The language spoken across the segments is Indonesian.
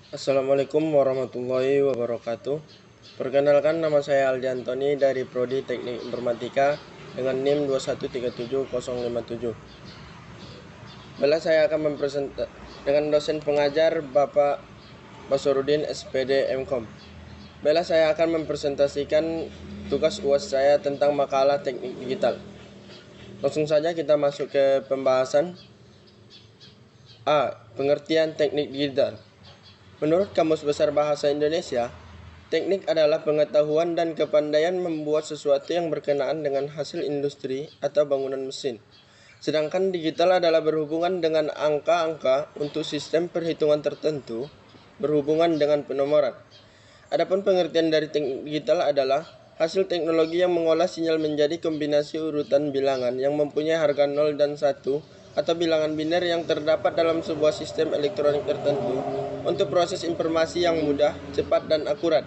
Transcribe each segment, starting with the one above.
Assalamualaikum warahmatullahi wabarakatuh. Perkenalkan, nama saya Aldi Antoni dari Prodi Teknik Informatika dengan NIM 2137057. Baiklah, saya akan dengan dosen pengajar Bapak Basarudin SPD MKom. Baiklah, saya akan mempresentasikan tugas UAS saya tentang makalah teknik digital. Langsung saja kita masuk ke pembahasan. A. Pengertian teknik digital. Menurut Kamus Besar Bahasa Indonesia, teknik adalah pengetahuan dan kepandaian membuat sesuatu yang berkenaan dengan hasil industri atau bangunan mesin. Sedangkan digital adalah berhubungan dengan angka-angka untuk sistem perhitungan tertentu, berhubungan dengan penomoran. Adapun pengertian dari teknik digital adalah hasil teknologi yang mengolah sinyal menjadi kombinasi urutan bilangan yang mempunyai harga 0 dan 1 atau bilangan biner yang terdapat dalam sebuah sistem elektronik tertentu untuk proses informasi yang mudah, cepat, dan akurat.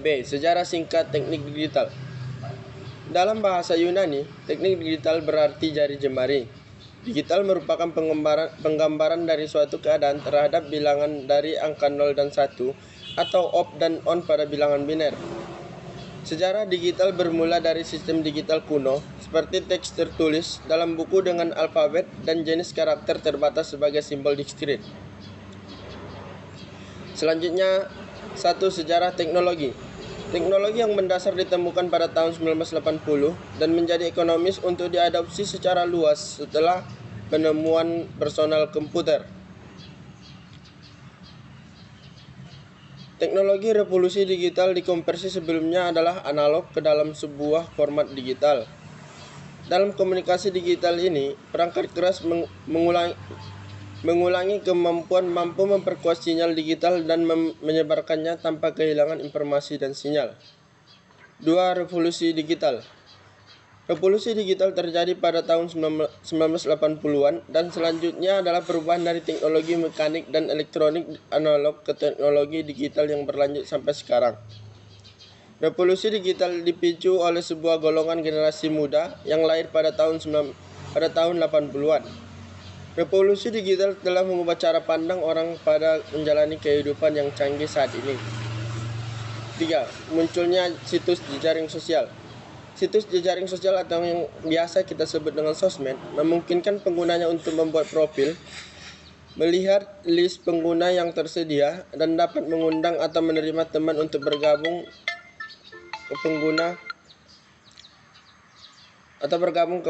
B. Sejarah singkat teknik digital. Dalam bahasa Yunani, teknik digital berarti jari jemari. Digital merupakan penggambaran dari suatu keadaan terhadap bilangan dari angka 0 dan 1 atau off dan on pada bilangan biner. Sejarah digital bermula dari sistem digital kuno, seperti teks tertulis dalam buku dengan alfabet dan jenis karakter terbatas sebagai simbol diskrit. Selanjutnya, 1. Sejarah teknologi. Teknologi yang mendasar ditemukan pada tahun 1980 dan menjadi ekonomis untuk diadopsi secara luas setelah penemuan personal komputer. Teknologi revolusi digital dikonversi sebelumnya adalah analog ke dalam sebuah format digital. Dalam komunikasi digital ini, perangkat keras mengulangi kemampuan mampu memperkuat sinyal digital dan menyebarkannya tanpa kehilangan informasi dan sinyal. 2. Revolusi digital. Revolusi digital terjadi pada tahun 1980-an dan selanjutnya adalah perubahan dari teknologi mekanik dan elektronik analog ke teknologi digital yang berlanjut sampai sekarang. Revolusi digital dipicu oleh sebuah golongan generasi muda yang lahir pada tahun 80-an. Revolusi digital telah mengubah cara pandang orang pada menjalani kehidupan yang canggih saat ini. 3. Munculnya situs jejaring sosial. Situs jejaring sosial atau yang biasa kita sebut dengan sosmed memungkinkan penggunanya untuk membuat profil, melihat list pengguna yang tersedia, dan dapat mengundang atau menerima teman untuk bergabung ke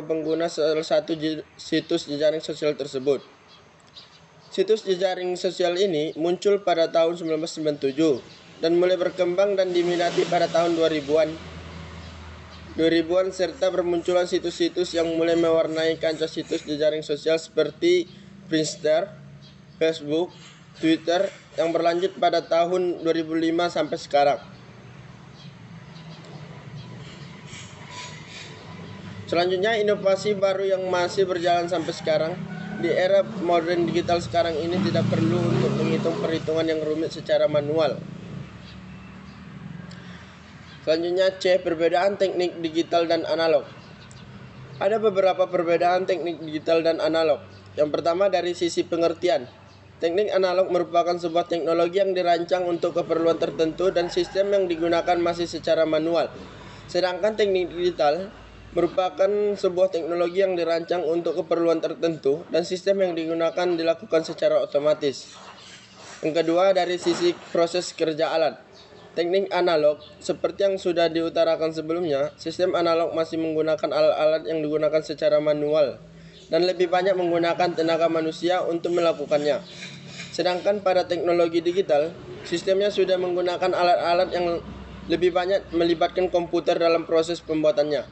pengguna salah satu situs jejaring sosial tersebut. Situs jejaring sosial ini muncul pada tahun 1997 dan mulai berkembang dan diminati pada tahun 2000-an serta bermunculan situs-situs yang mulai mewarnai kancah situs jejaring sosial seperti Friendster, Facebook, Twitter yang berlanjut pada tahun 2005 sampai sekarang. Selanjutnya, inovasi baru yang masih berjalan sampai sekarang. Di era modern digital sekarang ini tidak perlu untuk menghitung perhitungan yang rumit secara manual. Selanjutnya, C. Perbedaan teknik digital dan analog. Ada beberapa perbedaan teknik digital dan analog. Yang pertama, dari sisi pengertian. Teknik analog merupakan sebuah teknologi yang dirancang untuk keperluan tertentu dan sistem yang digunakan masih secara manual. Sedangkan teknik digital merupakan sebuah teknologi yang dirancang untuk keperluan tertentu dan sistem yang digunakan dilakukan secara otomatis. Yang kedua, dari sisi proses kerja alat. Teknik analog, seperti yang sudah diutarakan sebelumnya, sistem analog masih menggunakan alat-alat yang digunakan secara manual dan lebih banyak menggunakan tenaga manusia untuk melakukannya. Sedangkan pada teknologi digital, sistemnya sudah menggunakan alat-alat yang lebih banyak melibatkan komputer dalam proses pembuatannya.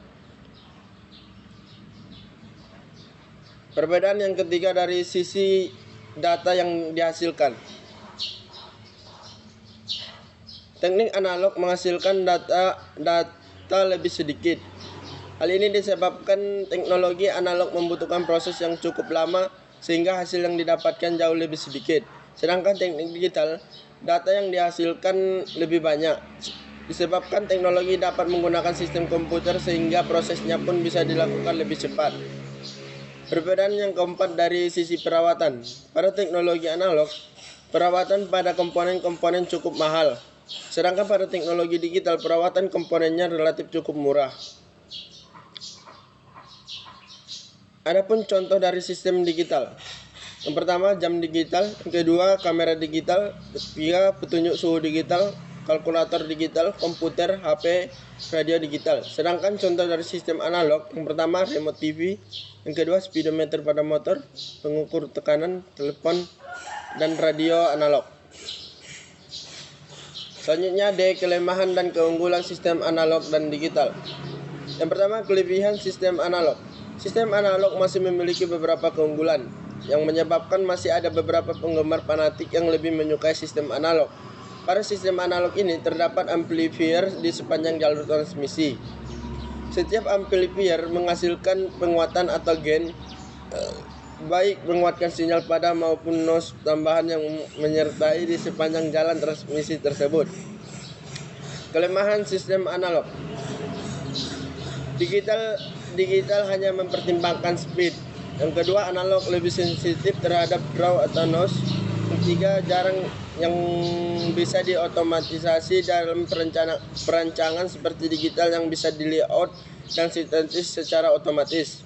Perbedaan yang ketiga, dari sisi data yang dihasilkan. Teknik analog menghasilkan data lebih sedikit. Hal ini disebabkan teknologi analog membutuhkan proses yang cukup lama sehingga hasil yang didapatkan jauh lebih sedikit. Sedangkan teknik digital, data yang dihasilkan lebih banyak. Disebabkan teknologi dapat menggunakan sistem komputer sehingga prosesnya pun bisa dilakukan lebih cepat. Perbedaan yang keempat dari sisi perawatan. Pada teknologi analog, perawatan pada komponen-komponen cukup mahal. Sedangkan pada teknologi digital, perawatan komponennya relatif cukup murah. Adapun contoh dari sistem digital. Yang pertama, jam digital. Yang kedua, kamera digital. Ketiga, petunjuk suhu digital. Kalkulator digital, komputer, HP, radio digital. Sedangkan contoh dari sistem analog, yang pertama remote TV, yang kedua speedometer pada motor, pengukur tekanan, telepon, dan radio analog. Selanjutnya ada kelemahan dan keunggulan sistem analog dan digital. Yang pertama, kelebihan sistem analog. Sistem analog masih memiliki beberapa keunggulan yang menyebabkan masih ada beberapa penggemar fanatik yang lebih menyukai sistem analog. Pada sistem analog ini terdapat amplifier di sepanjang jalur transmisi. Setiap amplifier menghasilkan penguatan atau gain, baik menguatkan sinyal pada maupun noise tambahan yang menyertai di sepanjang jalan transmisi tersebut. Kelemahan sistem analog. Digital hanya mempertimbangkan speed. Yang kedua, analog lebih sensitif terhadap draw atau noise. Ketiga, jarang yang bisa diotomatisasi dalam perancangan seperti digital yang bisa di layout dan sintetis secara otomatis.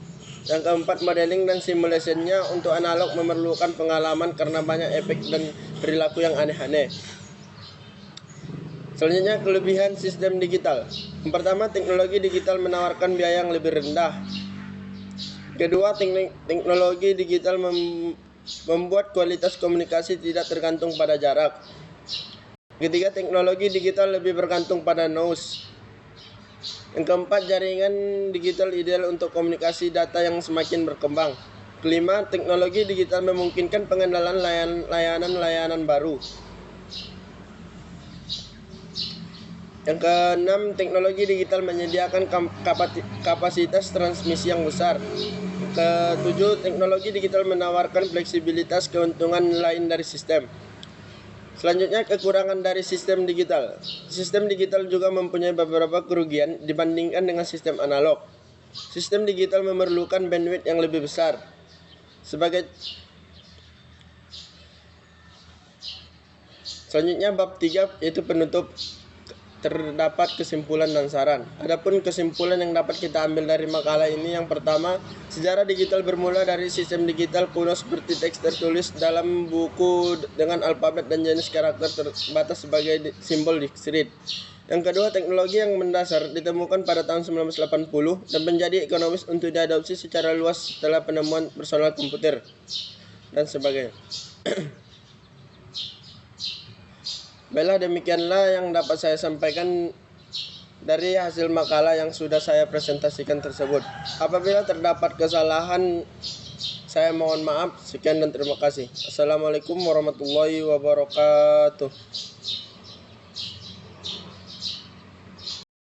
Yang keempat, modeling dan simulasinya untuk analog memerlukan pengalaman karena banyak efek dan perilaku yang aneh-aneh. Selanjutnya, kelebihan sistem digital. Yang pertama, teknologi digital menawarkan biaya yang lebih rendah. Kedua, teknologi digital membuat kualitas komunikasi tidak tergantung pada jarak. Ketiga, teknologi digital lebih bergantung pada noise. Yang keempat, jaringan digital ideal untuk komunikasi data yang semakin berkembang. Kelima, teknologi digital memungkinkan pengenalan layanan baru. Yang keenam, teknologi digital menyediakan kapasitas transmisi yang besar. Ketujuh, teknologi digital menawarkan fleksibilitas keuntungan lain dari sistem. Selanjutnya, kekurangan dari sistem digital. Sistem digital juga mempunyai beberapa kerugian dibandingkan dengan sistem analog. Sistem digital memerlukan bandwidth yang lebih besar. Selanjutnya, bab 3 yaitu penutup. Terdapat kesimpulan dan saran. Adapun kesimpulan yang dapat kita ambil dari makalah ini, yang pertama, sejarah digital bermula dari sistem digital kuno seperti teks tertulis dalam buku dengan alfabet dan jenis karakter terbatas sebagai simbol discrete. Yang kedua, teknologi yang mendasar ditemukan pada tahun 1980 dan menjadi ekonomis untuk diadopsi secara luas setelah penemuan personal komputer dan sebagainya. Baiklah, demikianlah yang dapat saya sampaikan dari hasil makalah yang sudah saya presentasikan tersebut. Apabila terdapat kesalahan, saya mohon maaf. Sekian dan terima kasih. Assalamualaikum warahmatullahi wabarakatuh.